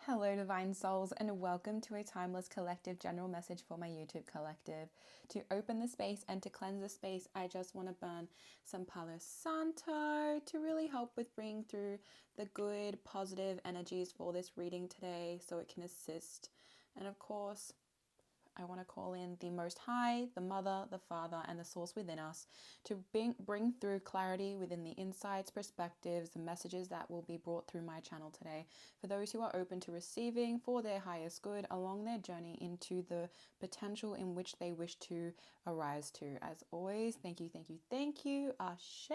Hello, Divine Souls, and welcome to a timeless collective general message for my YouTube collective. To open the space and to cleanse the space, I just want to burn some Palo Santo to really help with bringing through the good, positive energies for this reading today so it can assist. And of course, I want to call in the Most High, the Mother, the Father, and the Source within us to bring through clarity within the insights, perspectives, the messages that will be brought through my channel today for those who are open to receiving for their highest good along their journey into the potential in which they wish to arise to. As always, thank you, thank you, thank you. Ashe.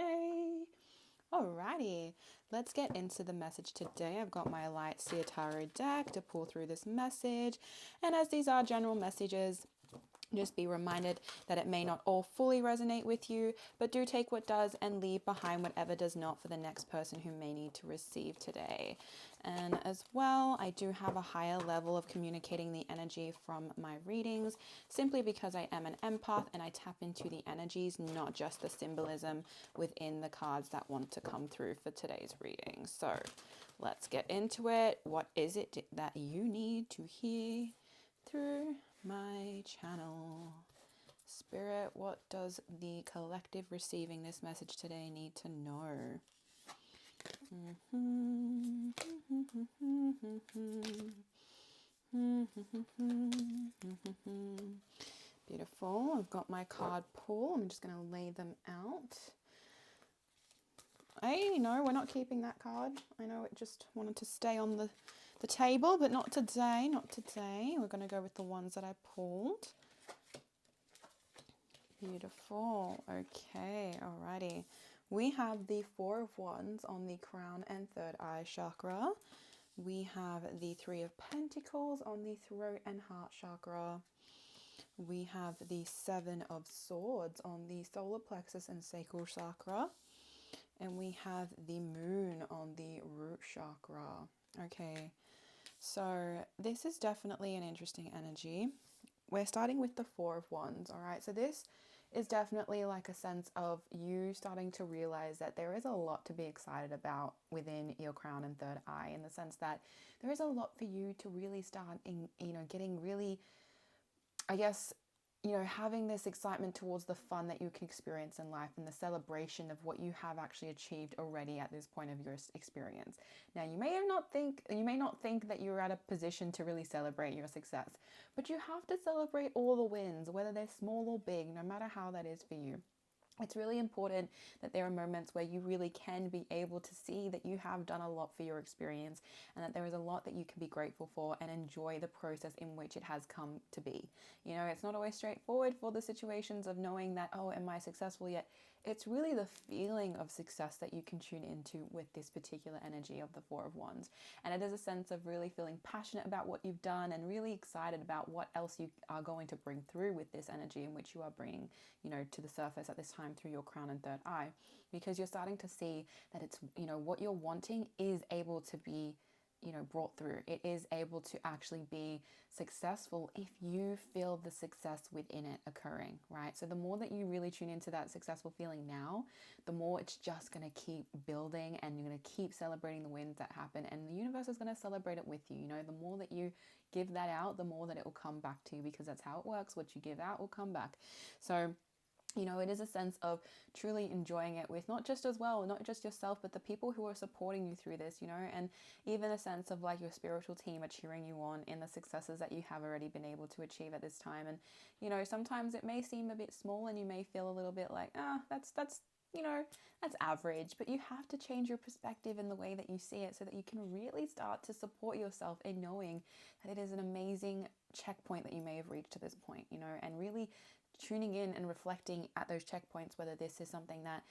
Alrighty, let's get into the message today. I've got my Light Seer Tarot deck to pull through this message. And as these are general messages, just be reminded that it may not all fully resonate with you, but do take what does and leave behind whatever does not for the next person who may need to receive today. And as well, I do have a higher level of communicating the energy from my readings, simply because I am an empath and I tap into the energies, not just the symbolism within the cards that want to come through for today's reading. So let's get into it. What is it that you need to hear through my channel? Spirit, what does the collective receiving this message today need to know? Beautiful. I've got my card pool. I'm just going to lay them out. Hey, no, we're not keeping that card. I know it just wanted to stay on the table, but not today, not today. We're going to go with the ones that I pulled. Beautiful. Okay, alrighty. We have the Four of Wands on the crown and third eye chakra. We have the Three of Pentacles on the throat and heart chakra. We have the Seven of Swords on the solar plexus and sacral chakra. And we have the Moon on the root chakra. Okay, so this is definitely an interesting energy. We're starting with the Four of Wands, all right? So this is definitely like a sense of you starting to realize that there is a lot to be excited about within your crown and third eye, in the sense that there is a lot for you to really start in, getting really, I guess, having this excitement towards the fun that you can experience in life and the celebration of what you have actually achieved already at this point of your experience. Now, you may not think that you're at a position to really celebrate your success, but you have to celebrate all the wins, whether they're small or big, no matter how that is for you. It's really important that there are moments where you really can be able to see that you have done a lot for your experience and that there is a lot that you can be grateful for and enjoy the process in which it has come to be. It's not always straightforward for the situations of knowing that, oh, am I successful yet? It's really the feeling of success that you can tune into with this particular energy of the Four of Wands. And it is a sense of really feeling passionate about what you've done and really excited about what else you are going to bring through with this energy in which you are bringing, to the surface at this time through your crown and third eye, because you're starting to see that it's, what you're wanting is able to be brought through. It is able to actually be successful if you feel the success within it occurring, right? So the more that you really tune into that successful feeling now, the more it's just going to keep building, and you're going to keep celebrating the wins that happen, and the universe is going to celebrate it with you. The more that you give that out, the more that it will come back to you, because that's how it works. What you give out will come back. So it is a sense of truly enjoying it with not just yourself, but the people who are supporting you through this, and even a sense of like your spiritual team are cheering you on in the successes that you have already been able to achieve at this time. And, sometimes it may seem a bit small and you may feel a little bit like, that's average, but you have to change your perspective in the way that you see it so that you can really start to support yourself in knowing that it is an amazing checkpoint that you may have reached to this point, and really tuning in and reflecting at those checkpoints, whether this is something that,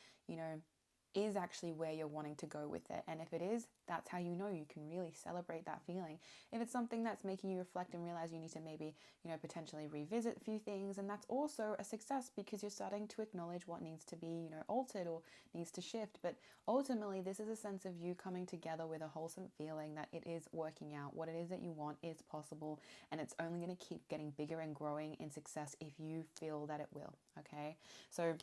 is actually where you're wanting to go with it. And if it is, that's how you can really celebrate that feeling. If it's something that's making you reflect and realize you need to maybe, potentially revisit a few things, and that's also a success because you're starting to acknowledge what needs to be, altered or needs to shift. But ultimately, this is a sense of you coming together with a wholesome feeling that it is working out. What it is that you want is possible, and it's only going to keep getting bigger and growing in success if you feel that it will. Okay, so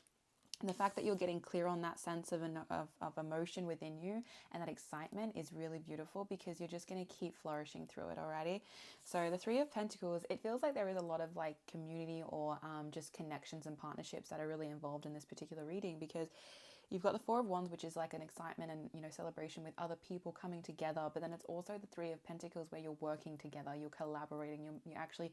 the fact that you're getting clear on that sense of emotion within you and that excitement is really beautiful, because you're just going to keep flourishing through it already. So the Three of Pentacles, it feels like there is a lot of like community or just connections and partnerships that are really involved in this particular reading, because you've got the Four of Wands, which is like an excitement and, celebration with other people coming together. But then it's also the Three of Pentacles, where you're working together, you're collaborating, you're actually,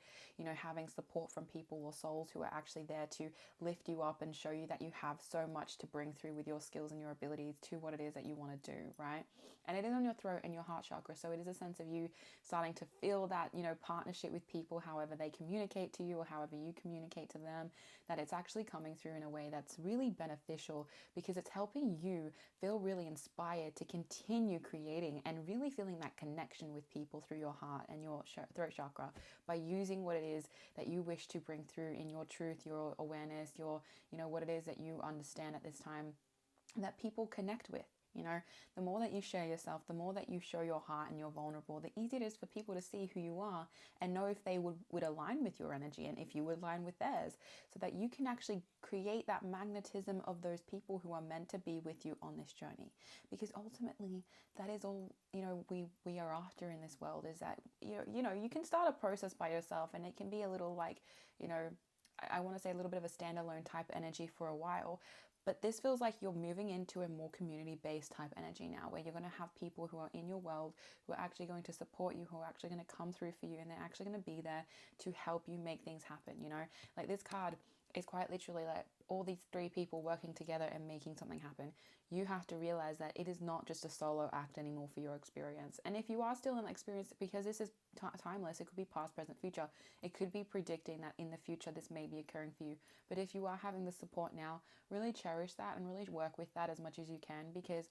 having support from people or souls who are actually there to lift you up and show you that you have so much to bring through with your skills and your abilities to what it is that you want to do, right? And it is on your throat and your heart chakra. So it is a sense of you starting to feel that, partnership with people, however they communicate to you or however you communicate to them, that it's actually coming through in a way that's really beneficial, because it's helping you feel really inspired to continue creating and really feeling that connection with people through your heart and your throat chakra, by using what it is that you wish to bring through in your truth, your awareness, your, what it is that you understand at this time that people connect with. The more that you share yourself, the more that you show your heart and you're vulnerable, the easier it is for people to see who you are and know if they would align with your energy and if you would align with theirs, so that you can actually create that magnetism of those people who are meant to be with you on this journey. Because ultimately, that is all, we are after in this world, is that, you can start a process by yourself, and it can be a little like, I want to say a little bit of a standalone type energy for a while. But this feels like you're moving into a more community-based type energy now, where you're going to have people who are in your world who are actually going to support you, who are actually going to come through for you, and they're actually going to be there to help you make things happen, Like this card is quite literally like all these three people working together and making something happen. You have to realize that it is not just a solo act anymore for your experience. And if you are still in that experience, because this is timeless, it could be past, present, future. It could be predicting that in the future this may be occurring for you. But if you are having the support now, really cherish that and really work with that as much as you can, because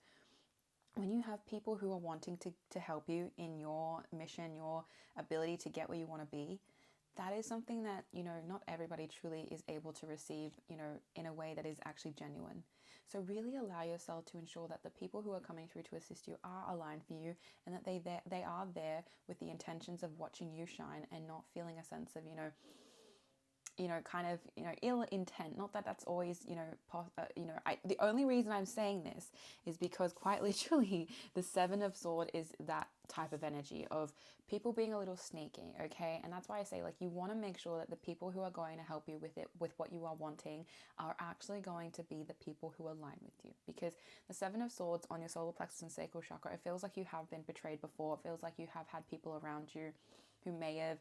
when you have people who are wanting to help you in your mission, your ability to get where you want to be, that is something that, not everybody truly is able to receive, in a way that is actually genuine. So really allow yourself to ensure that the people who are coming through to assist you are aligned for you, and that they are there with the intentions of watching you shine, and not feeling a sense of, kind of, ill intent. Not that that's always, the only reason I'm saying this is because quite literally the Seven of Swords is that type of energy of people being a little sneaky, okay? And that's why I say, like, you want to make sure that the people who are going to help you with it, with what you are wanting, are actually going to be the people who align with you. Because the Seven of Swords on your solar plexus and sacral chakra, it feels like you have been betrayed before. It feels like you have had people around you who may have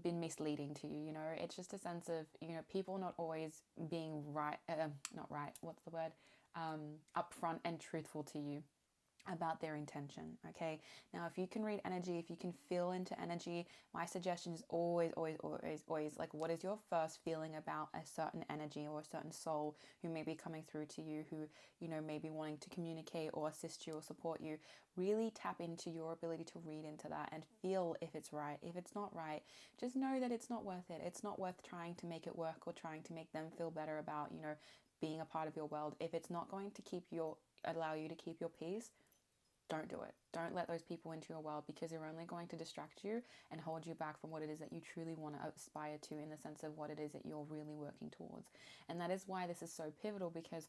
been misleading to you. It's just a sense of, people not always being right, not right, what's the word, upfront and truthful to you about their intention. Okay, now if you can read energy, if you can feel into energy, my suggestion is always like, what is your first feeling about a certain energy or a certain soul who may be coming through to you, who may be wanting to communicate or assist you or support you. Really tap into your ability to read into that and feel if it's right. If it's not right, just know that it's not worth it. It's not worth trying to make it work or trying to make them feel better about, being a part of your world. If it's not going to allow you to keep your peace, don't do it. Don't let those people into your world, because they're only going to distract you and hold you back from what it is that you truly want to aspire to, in the sense of what it is that you're really working towards. And that is why this is so pivotal, because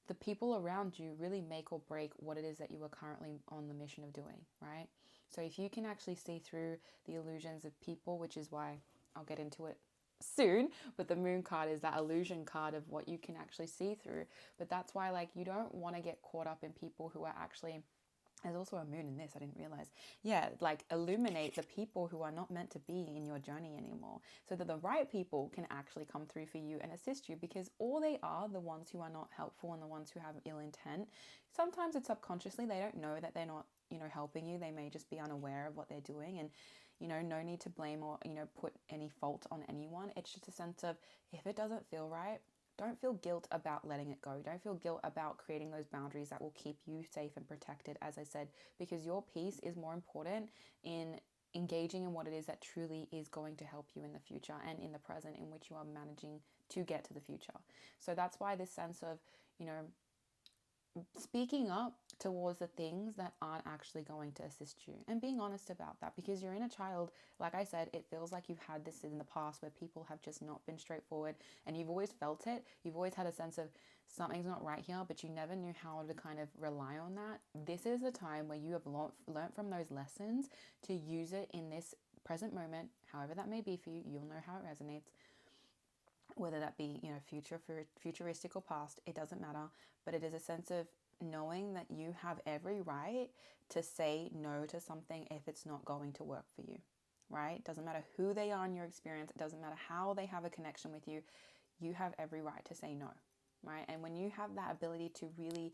the people around you really make or break what it is that you are currently on the mission of doing, right? So if you can actually see through the illusions of people, which is why I'll get into it soon, but the Moon card is that illusion card of what you can actually see through. But that's why, like, you don't want to get caught up in people who are actually, there's also a moon in this, I didn't realize. Yeah, like, illuminate the people who are not meant to be in your journey anymore, so that the right people can actually come through for you and assist you, because all they are, the ones who are not helpful and the ones who have ill intent, sometimes it's subconsciously, they don't know that they're not, helping you. They may just be unaware of what they're doing, and, no need to blame or, put any fault on anyone. It's just a sense of, if it doesn't feel right, don't feel guilt about letting it go. Don't feel guilt about creating those boundaries that will keep you safe and protected, as I said, because your peace is more important in engaging in what it is that truly is going to help you in the future and in the present in which you are managing to get to the future. So that's why this sense of, speaking up towards the things that aren't actually going to assist you, and being honest about that, because your inner child, like I said, it feels like you've had this in the past where people have just not been straightforward, and you've always felt it. You've always had a sense of something's not right here, but you never knew how to kind of rely on that. This is a time where you have learned from those lessons to use it in this present moment, however that may be for you. You'll know how it resonates, whether that be, futuristic or past, it doesn't matter. But it is a sense of knowing that you have every right to say no to something if it's not going to work for you, right? It doesn't matter who they are in your experience. It doesn't matter how they have a connection with you. You have every right to say no, right? And when you have that ability to really,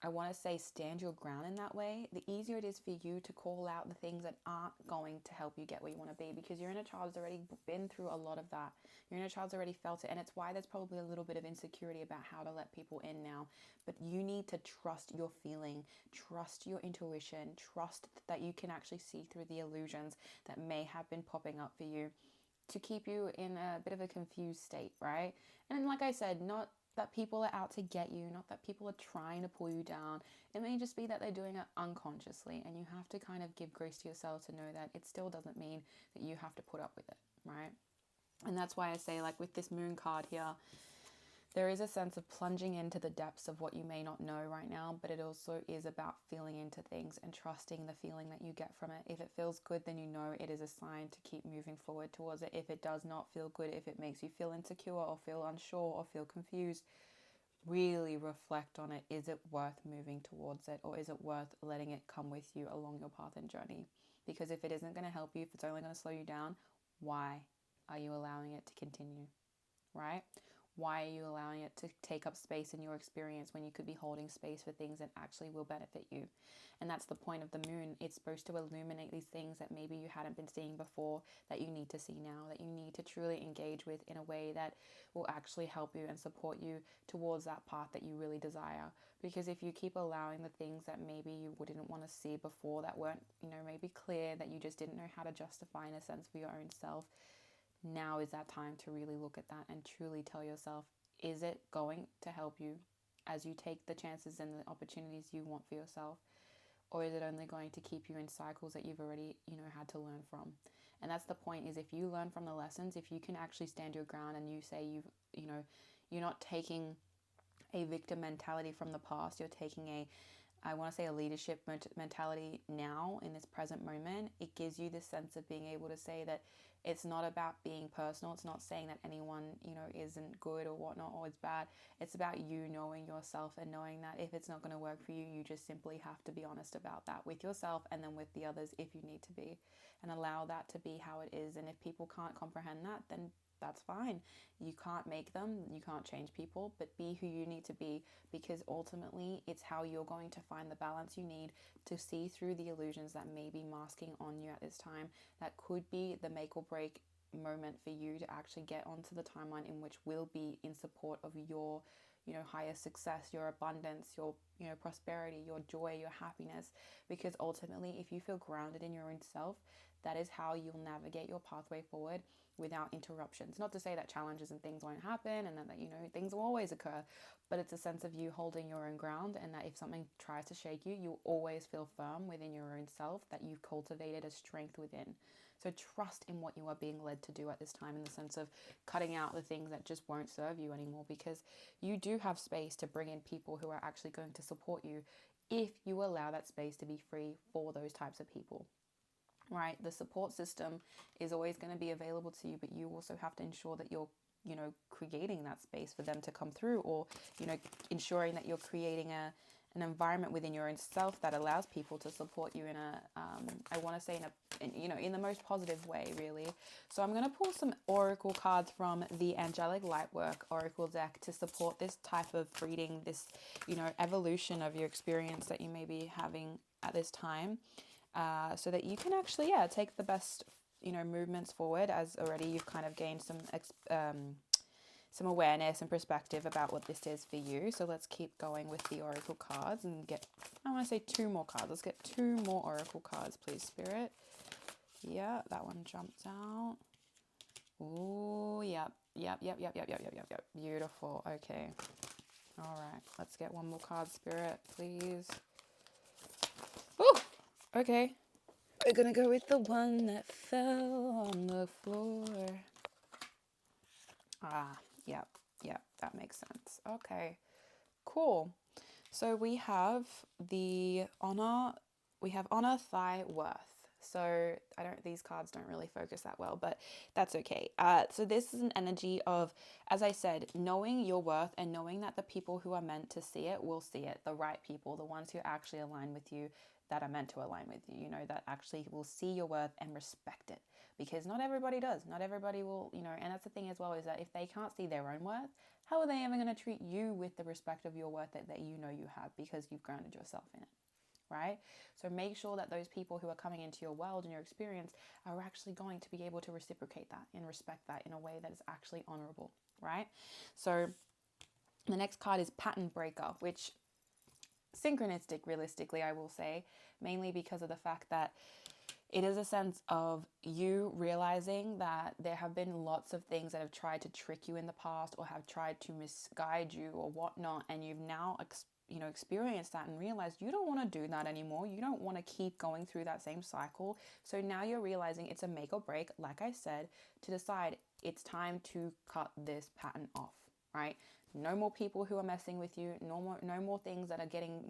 I want to say, stand your ground in that way, the easier it is for you to call out the things that aren't going to help you get where you want to be, because your inner child's already been through a lot of that. Your inner child's already felt it, and it's why there's probably a little bit of insecurity about how to let people in now. But you need to trust your feeling, trust your intuition, trust that you can actually see through the illusions that may have been popping up for you to keep you in a bit of a confused state, right? And like I said, not that people are out to get you, not that people are trying to pull you down. It may just be that they're doing it unconsciously, and you have to kind of give grace to yourself to know that it still doesn't mean that you have to put up with it, right? And that's why I say, like with this moon card here, there is a sense of plunging into the depths of what you may not know right now, but it also is about feeling into things and trusting the feeling that you get from it. If it feels good, then you know it is a sign to keep moving forward towards it. If it does not feel good, if it makes you feel insecure or feel unsure or feel confused, really reflect on it. Is it worth moving towards it, or is it worth letting it come with you along your path and journey? Because if it isn't going to help you, if it's only going to slow you down, why are you allowing it to continue, right? Why are you allowing it to take up space in your experience when you could be holding space for things that actually will benefit you? And that's the point of the moon. It's supposed to illuminate these things that maybe you hadn't been seeing before, that you need to see now, that you need to truly engage with in a way that will actually help you and support you towards that path that you really desire. Because if you keep allowing the things that maybe you wouldn't want to see before, that weren't, maybe clear, that you just didn't know how to justify in a sense for your own self, now is that time to really look at that and truly tell yourself, is it going to help you as you take the chances and the opportunities you want for yourself? Or is it only going to keep you in cycles that you've already, had to learn from? And that's the point, is if you learn from the lessons, if you can actually stand your ground and you say you're not taking a victim mentality from the past, you're taking a leadership mentality now in this present moment. It gives you this sense of being able to say that it's not about being personal. It's not saying that anyone, isn't good or whatnot or is bad. It's about you knowing yourself and knowing that if it's not going to work for you, you just simply have to be honest about that with yourself and then with the others if you need to be, and allow that to be how it is. And if people can't comprehend that, then that's fine. You can't make them, you can't change people, but be who you need to be, because ultimately it's how you're going to find the balance you need to see through the illusions that may be masking on you at this time. That could be the make or break moment for you to actually get onto the timeline in which will be in support of your higher success, your abundance, your prosperity, your joy, your happiness. Because ultimately, if you feel grounded in your own self, that is how you'll navigate your pathway forward without interruptions. Not to say that challenges and things won't happen and that things will always occur, but it's a sense of you holding your own ground, and that if something tries to shake you, you'll always feel firm within your own self, that you've cultivated a strength within. So trust in what you are being led to do at this time, in the sense of cutting out the things that just won't serve you anymore, because you do have space to bring in people who are actually going to support you if you allow that space to be free for those types of people. Right? The support system is always going to be available to you, but you also have to ensure that you're, creating that space for them to come through, or, ensuring that you're creating an environment within your own self that allows people to support you in in the most positive way, really. So I'm going to pull some oracle cards from the Angelic Lightwork Oracle deck to support this type of reading, this, evolution of your experience that you may be having at this time. So that you can actually, take the best, movements forward, as already you've kind of gained some awareness and perspective about what this is for you. So let's keep going with the oracle cards and get, I want to say 2 more cards. Let's get 2 more oracle cards, please, Spirit. Yeah, that one jumps out. Ooh, yep. Beautiful. Okay. All right, let's get one more card, Spirit, please. Oh, okay. We're gonna go with the one that fell on the floor. Ah, yep, that makes sense. Okay, cool. So we have honor, thy worth. So these cards don't really focus that well, but that's okay. So this is an energy of, as I said, knowing your worth and knowing that the people who are meant to see it will see it. The right people, the ones who actually align with you, that are meant to align with you, that actually will see your worth and respect it. Because not everybody does. Not everybody will, and that's the thing as well, is that if they can't see their own worth, how are they ever going to treat you with the respect of your worth that you have, because you've grounded yourself in it, right? So make sure that those people who are coming into your world and your experience are actually going to be able to reciprocate that and respect that in a way that is actually honorable, right? So the next card is Pattern Breaker, which synchronistic, realistically, I will say, mainly because of the fact that it is a sense of you realizing that there have been lots of things that have tried to trick you in the past or have tried to misguide you or whatnot, and you've now experienced that and realized you don't want to do that anymore. You don't want to keep going through that same cycle. So now you're realizing it's a make or break, like I said, to decide it's time to cut this pattern off, right? No more people who are messing with you. No more things that are getting,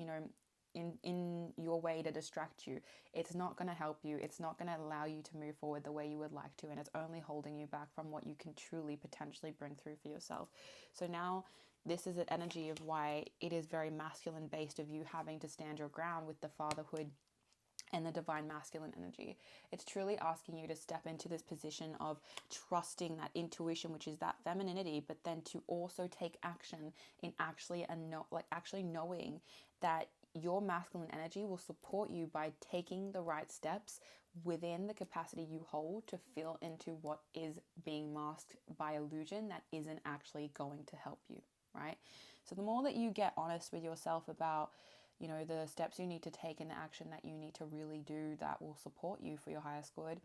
in your way to distract you. It's not going to help you. It's not going to allow you to move forward the way you would like to, and it's only holding you back from what you can truly potentially bring through for yourself. So now this is an energy of why it is very masculine based, of you having to stand your ground with the fatherhood and the divine masculine energy. It's truly asking you to step into this position of trusting that intuition, which is that femininity, but then to also take action in actually knowing that your masculine energy will support you by taking the right steps within the capacity you hold to feel into what is being masked by illusion that isn't actually going to help you, right? So the more that you get honest with yourself about the steps you need to take and the action that you need to really do that will support you for your highest good,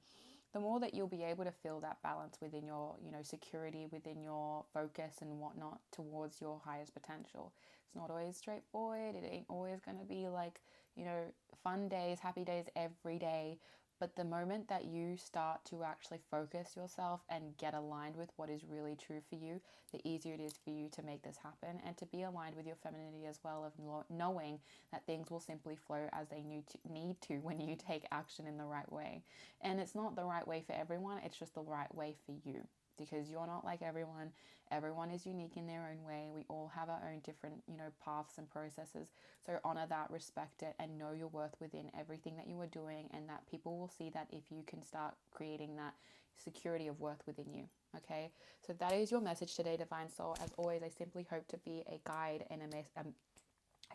the more that you'll be able to feel that balance within your, security, within your focus and whatnot towards your highest potential. It's not always straightforward. It ain't always going to be like, fun days, happy days every day. But the moment that you start to actually focus yourself and get aligned with what is really true for you, the easier it is for you to make this happen and to be aligned with your femininity as well, of knowing that things will simply flow as they need to when you take action in the right way. And it's not the right way for everyone, it's just the right way for you, because you're not like everyone. Everyone is unique in their own way. We all have our own different, paths and processes. So honor that, respect it, and know your worth within everything that you are doing, and that people will see that if you can start creating that security of worth within you. Okay, so that is your message today, Divine Soul. As always, I simply hope to be a guide and I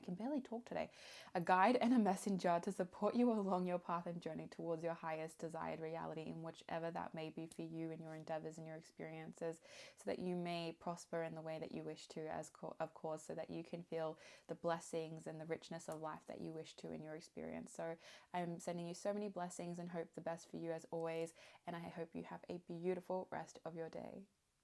can barely talk today. A guide and a messenger to support you along your path and journey towards your highest desired reality, in whichever that may be for you in your endeavors and your experiences, so that you may prosper in the way that you wish to, of course, so that you can feel the blessings and the richness of life that you wish to in your experience. So I'm sending you so many blessings and hope the best for you as always, and I hope you have a beautiful rest of your day.